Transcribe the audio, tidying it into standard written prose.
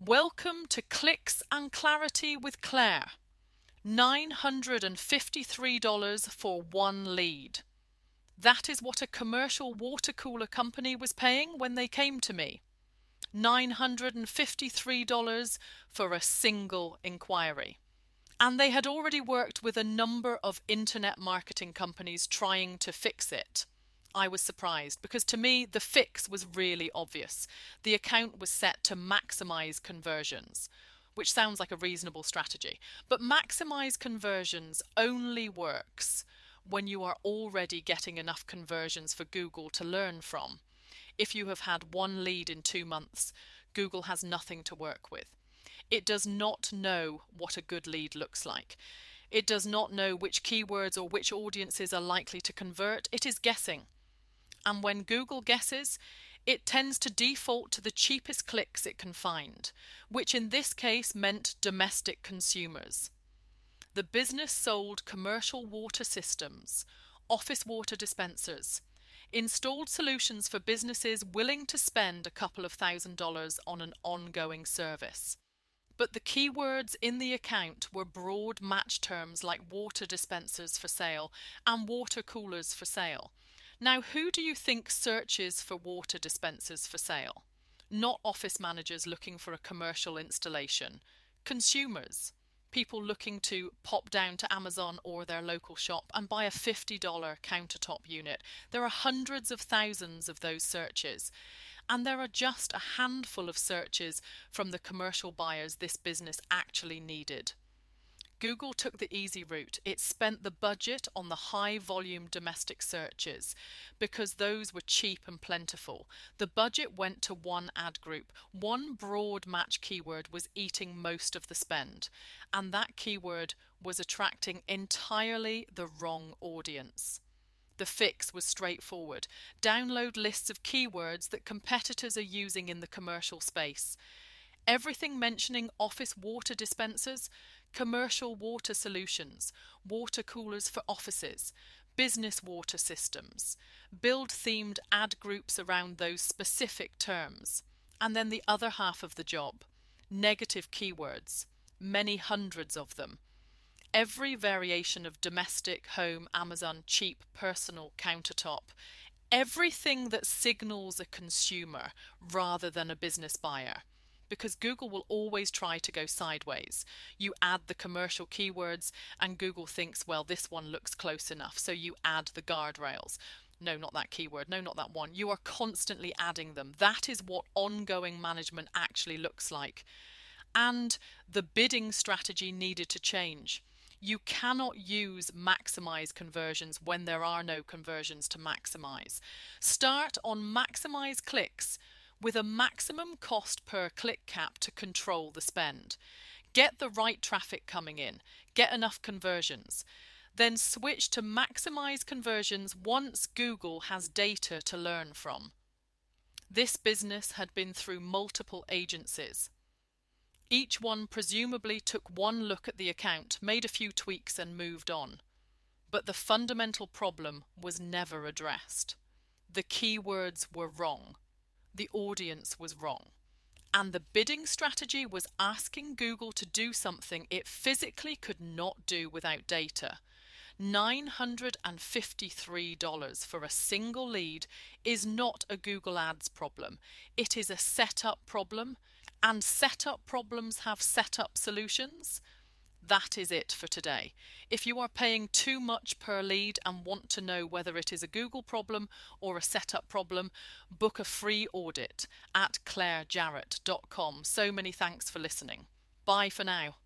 Welcome to Clicks and Clarity with Claire. $953 for one lead. That is what a commercial water cooler company was paying when they came to me. $953 for a single inquiry. And they had already worked with a number of internet marketing companies trying to fix it. I was surprised because to me the fix was really obvious. The account was set to maximize conversions, which sounds like a reasonable strategy. But maximize conversions only works when you are already getting enough conversions for Google to learn from. If you have had one lead in 2 months, Google has nothing to work with. It does not know what a good lead looks like. It does not know which keywords or which audiences are likely to convert. It is guessing. And when Google guesses, it tends to default to the cheapest clicks it can find, which in this case meant domestic consumers. The business sold commercial water systems, office water dispensers, installed solutions for businesses willing to spend a couple of $1,000s on an ongoing service. But the keywords in the account were broad match terms like water dispensers for sale and water coolers for sale. Now, who do you think searches for water dispensers for sale? Not office managers looking for a commercial installation. Consumers. People looking to pop down to Amazon or their local shop and buy a $50 countertop unit. There are hundreds of thousands of those searches. And there are just a handful of searches from the commercial buyers this business actually needed. Google took the easy route. It spent the budget on the high-volume domestic searches because those were cheap and plentiful. The budget went to one ad group. One broad match keyword was eating most of the spend, and that keyword was attracting entirely the wrong audience. The fix was straightforward. Download lists of keywords that competitors are using in the commercial space. Everything mentioning office water dispensers, commercial water solutions, water coolers for offices, business water systems. Build themed ad groups around those specific terms. And then the other half of the job, negative keywords, many hundreds of them. Every variation of domestic, home, Amazon, cheap, personal, countertop. Everything that signals a consumer rather than a business buyer. Because Google will always try to go sideways. You add the commercial keywords and Google thinks, well, this one looks close enough, so you add the guardrails. No, not that keyword. No, not that one. You are constantly adding them. That is what ongoing management actually looks like. And the bidding strategy needed to change. You cannot use maximize conversions when there are no conversions to maximize. Start on maximize clicks with a maximum cost per click cap to control the spend. Get the right traffic coming in. Get enough conversions. Then switch to maximize conversions once Google has data to learn from. This business had been through multiple agencies. Each one presumably took one look at the account, made a few tweaks and moved on. But the fundamental problem was never addressed. The keywords were wrong. The audience was wrong. And the bidding strategy was asking Google to do something it physically could not do without data. $953 for a single lead is not a Google Ads problem. It is a setup problem, and setup problems have setup solutions. That is it for today. If you are paying too much per lead and want to know whether it is a Google problem or a setup problem, book a free audit at clairejarrett.com. So many thanks for listening. Bye for now.